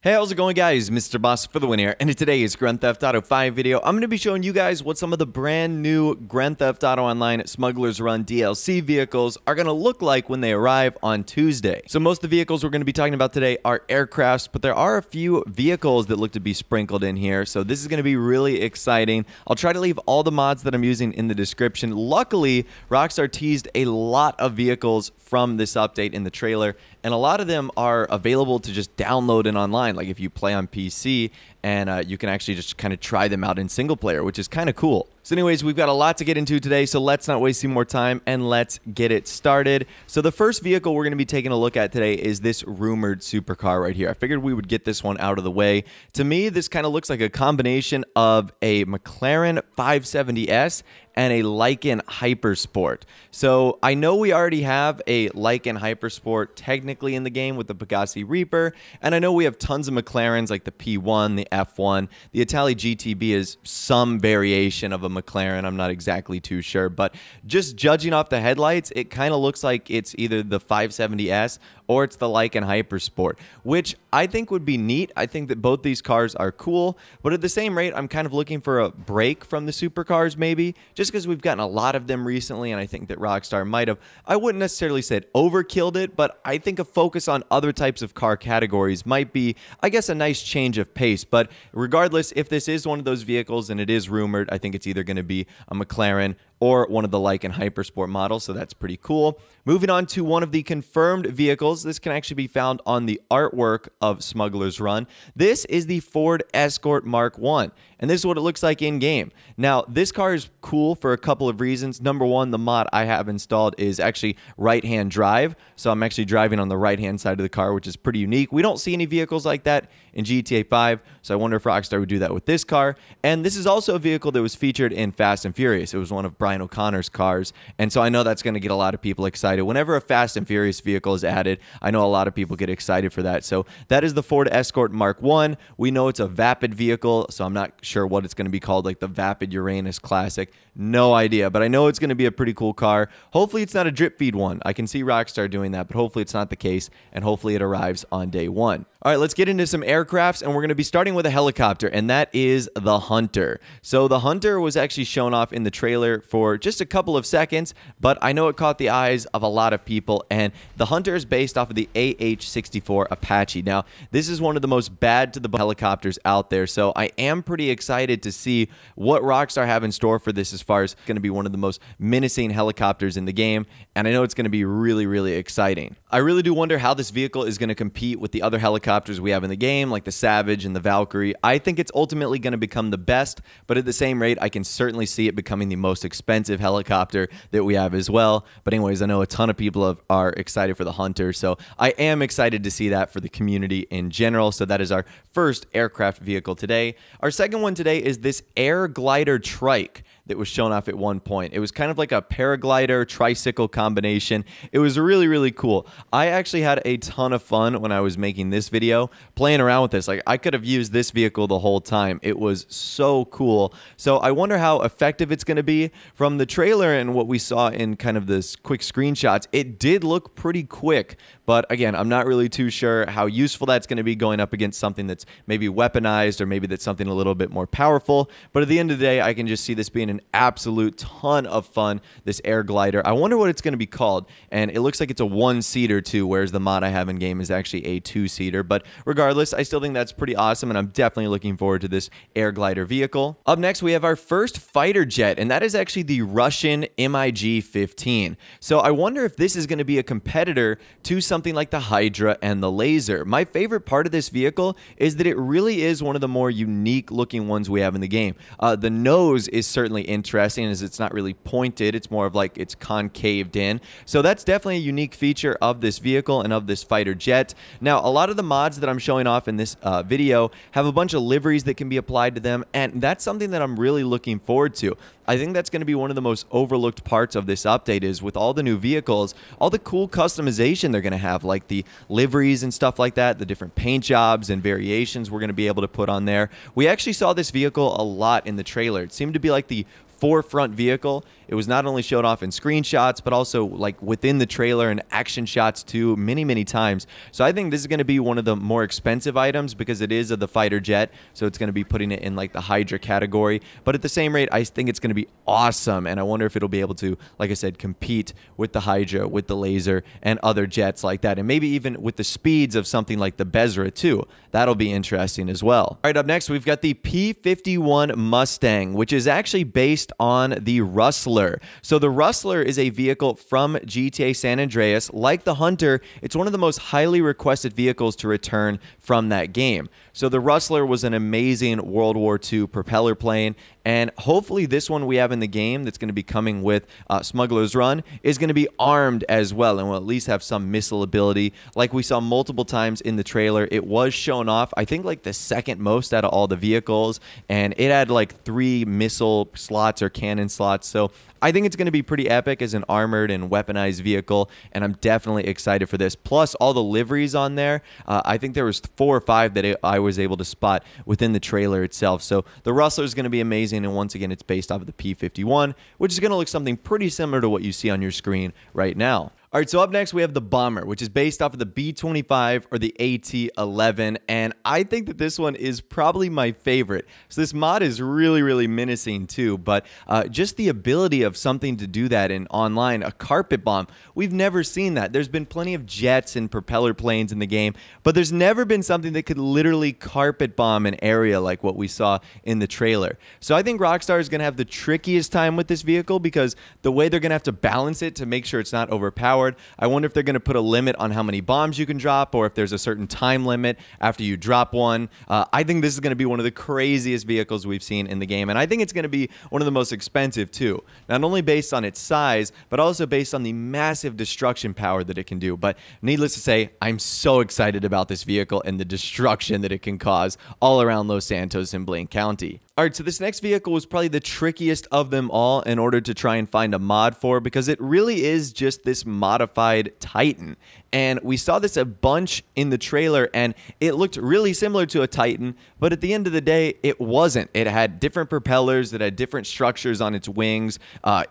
Hey, how's it going, guys? Mr. Boss for the win here, and in today's Grand Theft Auto 5 video, I'm going to be showing you guys what some of the brand new Grand Theft Auto Online Smuggler's Run DLC vehicles are going to look like when they arrive on Tuesday. So most of the vehicles we're going to be talking about today are aircrafts, but there are a few vehicles that look to be sprinkled in here, so this is going to be really exciting. I'll try to leave all the mods that I'm using in the description. Luckily, Rockstar teased a lot of vehicles from this update in the trailer, and a lot of them are available to just download in online. Like if you play on PC, and you can actually just kind of try them out in single player, which is kind of cool. So anyways, we've got a lot to get into today, so let's not waste any more time and let's get it started. So the first vehicle we're going to be taking a look at today is this rumored supercar right here. I figured we would get this one out of the way. To me, this kind of looks like a combination of a McLaren 570S and a Lykan Hypersport. So I know we already have a Lykan Hypersport technically in the game with the Pegasi Reaper, and I know we have tons of McLarens like the P1, the F1. The Itali GTB is some variation of a McLaren. I'm not exactly too sure, but just judging off the headlights, it kind of looks like it's either the 570S or it's the Lykan Hypersport, which I think would be neat. I think that both these cars are cool, but at the same rate, I'm kind of looking for a break from the supercars maybe, just because we've gotten a lot of them recently, and I think that Rockstar might have, I wouldn't necessarily say overkilled it, but I think a focus on other types of car categories might be, I guess, a nice change of pace. But regardless, if this is one of those vehicles and it is rumored, I think it's either going to be a McLaren or one of the Lykan Hypersport models, so that's pretty cool. Moving on to one of the confirmed vehicles, this can actually be found on the artwork of Smuggler's Run. This is the Ford Escort Mark I, and this is what it looks like in-game. Now, this car is cool for a couple of reasons. Number one, the mod I have installed is actually right-hand drive, so I'm actually driving on the right-hand side of the car, which is pretty unique. We don't see any vehicles like that in GTA 5, so I wonder if Rockstar would do that with this car. And this is also a vehicle that was featured in Fast and Furious. It was one of Brian O'Connor's cars, and so I know that's going to get a lot of people excited. Whenever a Fast and Furious vehicle is added, I know a lot of people get excited for that. So that is the Ford Escort Mark I. We know it's a Vapid vehicle, so I'm not sure what it's going to be called, like the Vapid Uranus Classic. No idea, but I know it's going to be a pretty cool car. Hopefully it's not a drip feed one. I can see Rockstar doing that, but hopefully it's not the case, and hopefully it arrives on day one. All right, let's get into some aircrafts, and we're going to be starting with a helicopter, and that is the Hunter. So the Hunter was actually shown off in the trailer for just a couple of seconds, but I know it caught the eyes of a lot of people, and the Hunter is based off of the AH-64 Apache. Now, this is one of the most bad-to-the-bone helicopters out there, so I am pretty excited to see what Rockstar have in store for this as far as going to be one of the most menacing helicopters in the game, and I know it's going to be really, really exciting. I really do wonder how this vehicle is going to compete with the other helicopters we have in the game, like the Savage and the Valkyrie. I think it's ultimately going to become the best, but at the same rate, I can certainly see it becoming the most expensive helicopter that we have as well. But anyways, I know a ton of people are excited for the Hunter, so I am excited to see that for the community in general. So that is our first aircraft vehicle today. Our second one today is this Glider Trike that was shown off at one point. It was kind of like a paraglider tricycle combination. It was really, really cool. I actually had a ton of fun when I was making this video playing around with this. Like, I could have used this vehicle the whole time. It was so cool. So I wonder how effective it's going to be. From the trailer and what we saw in kind of this quick screenshots, it did look pretty quick. But again, I'm not really too sure how useful that's going to be going up against something that's maybe weaponized, or maybe that's something a little bit more powerful. But at the end of the day, I can just see this being an absolute ton of fun, this air glider. I wonder what it's going to be called, and it looks like it's a one-seater too, whereas the mod I have in game is actually a two-seater. But regardless, I still think that's pretty awesome, and I'm definitely looking forward to this air glider vehicle. Up next, we have our first fighter jet, and that is actually the Russian MIG-15. So I wonder if this is going to be a competitor to something like the Hydra and the Laser. My favorite part of this vehicle is that it really is one of the more unique looking ones we have in the game. The nose is certainly interesting, as it's not really pointed. It's more of like it's concaved in. So that's definitely a unique feature of this vehicle and of this fighter jet. Now, a lot of the mods that I'm showing off in this video have a bunch of liveries that can be applied to them, and that's something that I'm really looking forward to. I think that's going to be one of the most overlooked parts of this update, is with all the new vehicles, all the cool customization they're going to have, like the liveries and stuff like that, the different paint jobs and variations we're going to be able to put on there. We actually saw this vehicle a lot in the trailer. It seemed to be like the forefront vehicle It was not only showed off in screenshots, but also like within the trailer and action shots too, many times. So I think this is going to be one of the more expensive items because it is of the fighter jet, so it's going to be putting it in like the Hydra category. But at the same rate, I think it's going to be awesome, and I wonder if it'll be able to, like I said, compete with the Hydra, with the laser, and other jets like that, and maybe even with the speeds of something like the Bezra too. That'll be interesting as well. All right, up next, we've got the P-51 Mustang, which is actually based on the Rustler. So the Rustler is a vehicle from GTA San Andreas. Like the Hunter, it's one of the most highly requested vehicles to return from that game. So the Rustler was an amazing World War II propeller plane, and hopefully this one we have in the game that's going to be coming with Smuggler's Run is going to be armed as well, and will at least have some missile ability. Like we saw multiple times in the trailer, it was shown off, I think like the second most out of all the vehicles, and it had like 3 missile slots or cannon slots. So I think it's going to be pretty epic as an armored and weaponized vehicle, and I'm definitely excited for this. Plus, all the liveries on there, I think there was 4 or 5 that I was able to spot within the trailer itself. So the Rustler is going to be amazing, and once again, it's based off of the P-51, which is going to look something pretty similar to what you see on your screen right now. All right, so up next, we have the Bomber, which is based off of the B-25 or the AT-11, and I think that this one is probably my favorite. So this mod is really menacing too, but just the ability of something to do that in online, a carpet bomb, we've never seen that. There's been plenty of jets and propeller planes in the game, but there's never been something that could literally carpet bomb an area like what we saw in the trailer. So I think Rockstar is going to have the trickiest time with this vehicle because the way they're going to have to balance it to make sure it's not overpowered. I wonder if they're going to put a limit on how many bombs you can drop, or if there's a certain time limit after you drop one. I think this is going to be one of the craziest vehicles we've seen in the game, and I think it's going to be one of the most expensive too. Not only based on its size, but also based on the massive destruction power that it can do. But needless to say, I'm so excited about this vehicle and the destruction that it can cause all around Los Santos and Blaine County. All right, so this next vehicle was probably the trickiest of them all in order to try and find a mod for, because it really is just this modified Titan. And we saw this a bunch in the trailer, and it looked really similar to a Titan, but at the end of the day, it wasn't. It had different propellers, it had different structures on its wings.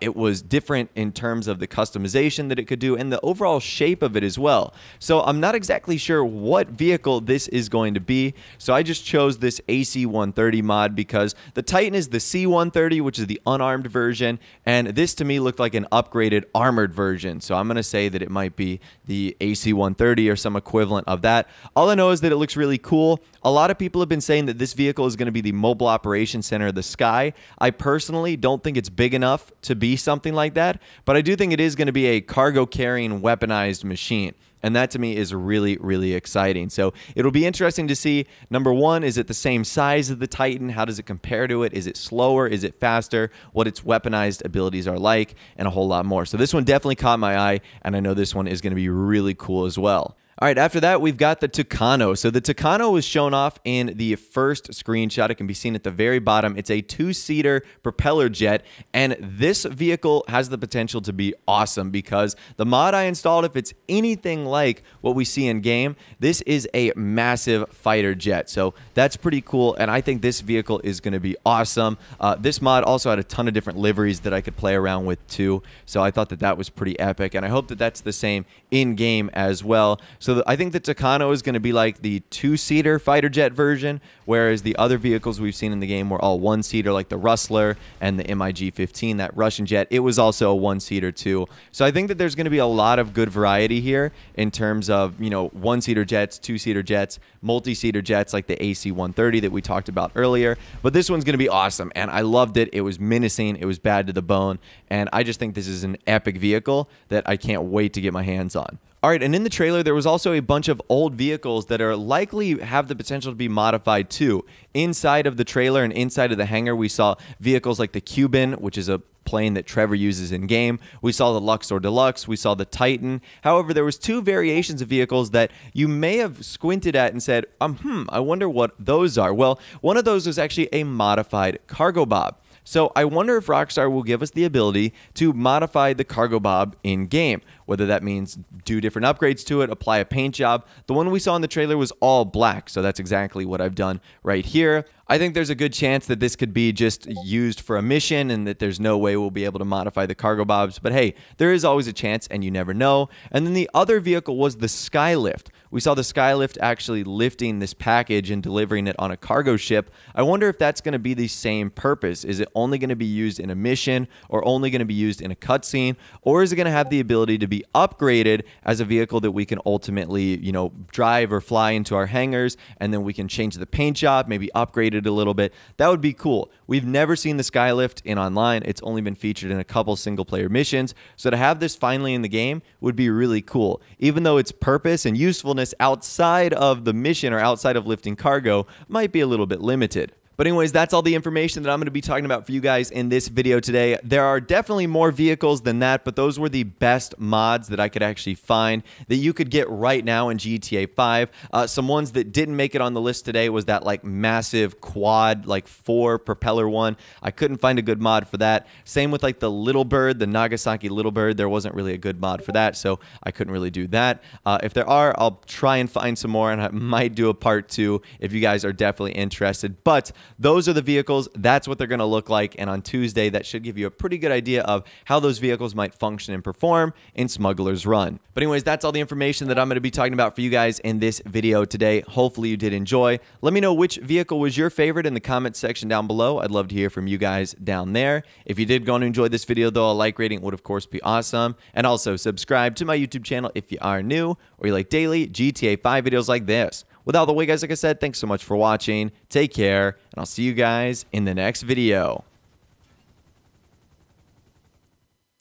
It was different in terms of the customization that it could do and the overall shape of it as well. So I'm not exactly sure what vehicle this is going to be. So I just chose this AC-130 mod because the Titan is the C-130, which is the unarmed version, and this to me looked like an upgraded armored version. So I'm going to say that it might be the AC-130 or some equivalent of that. All I know is that it looks really cool. A lot of people have been saying that this vehicle is going to be the Mobile Operations Center of the Sky. I personally don't think it's big enough to be something like that, but I do think it is going to be a cargo-carrying weaponized machine. And that to me is really exciting. So it'll be interesting to see, number one, is it the same size as the Titan? How does it compare to it? Is it slower? Is it faster? What its weaponized abilities are like, and a whole lot more. So this one definitely caught my eye, and I know this one is going to be really cool as well. All right, after that, we've got the Takano. So the Takano was shown off in the first screenshot. It can be seen at the very bottom. It's a 2-seater propeller jet, and this vehicle has the potential to be awesome because the mod I installed, if it's anything like what we see in game, this is a massive fighter jet. So that's pretty cool, and I think this vehicle is going to be awesome. This mod also had a ton of different liveries that I could play around with too, so I thought that that was pretty epic, and I hope that that's the same in-game as well. So I think the Takano is going to be like the 2-seater fighter jet version, whereas the other vehicles we've seen in the game were all 1-seater, like the Rustler and the MIG-15, that Russian jet. It was also a 1-seater too. So I think that there's going to be a lot of good variety here in terms of, you know, 1-seater jets, 2-seater jets, multi-seater jets like the AC-130 that we talked about earlier. But this one's going to be awesome, and I loved it. It was menacing. It was bad to the bone, and I just think this is an epic vehicle that I can't wait to get my hands on. All right, and in the trailer, there was also a bunch of old vehicles that are likely have the potential to be modified too. Inside of the trailer and inside of the hangar, we saw vehicles like the Cuban, which is a plane that Trevor uses in game. We saw the Luxor Deluxe. We saw the Titan. However, there was 2 variations of vehicles that you may have squinted at and said, I wonder what those are. Well, one of those was actually a modified Cargo Bob. So I wonder if Rockstar will give us the ability to modify the Cargo Bob in-game. whether that means do different upgrades to it, apply a paint job. The one we saw in the trailer was all black, so that's exactly what I've done right here. I think there's a good chance that this could be just used for a mission and that there's no way we'll be able to modify the cargo bobs. But hey, there is always a chance and you never know. And then the other vehicle was the Skylift. We saw the Skylift actually lifting this package and delivering it on a cargo ship. I wonder if that's going to be the same purpose. Is it only going to be used in a mission or only going to be used in a cutscene? Or is it going to have the ability to be upgraded as a vehicle that we can ultimately, you know, drive or fly into our hangars, and then we can change the paint job, maybe upgrade it a little bit? That would be cool. We've never seen the Skylift in online. It's only been featured in a couple single player missions. So to have this finally in the game would be really cool. Even though its purpose and usefulness outside of the mission or outside of lifting cargo might be a little bit limited. But anyways, that's all the information that I'm going to be talking about for you guys in this video today. There are definitely more vehicles than that, but those were the best mods that I could actually find that you could get right now in GTA 5. Some ones that didn't make it on the list today was that like massive quad, like 4 propeller one. I couldn't find a good mod for that. Same with like the Little Bird, the Nagasaki Little Bird. There wasn't really a good mod for that, so I couldn't really do that. If there are, I'll try and find some more, and I might do a part 2 if you guys are definitely interested. But those are the vehicles. That's what they're going to look like. And on Tuesday, that should give you a pretty good idea of how those vehicles might function and perform in Smuggler's Run. But anyways, that's all the information that I'm going to be talking about for you guys in this video today. Hopefully you did enjoy. Let me know which vehicle was your favorite in the comment section down below. I'd love to hear from you guys down there. If you did go and enjoy this video, though, a like rating would, of course, be awesome. And also subscribe to my YouTube channel if you are new or you like daily GTA 5 videos like this. Without the way, guys, like I said, thanks so much for watching. Take care, and I'll see you guys in the next video.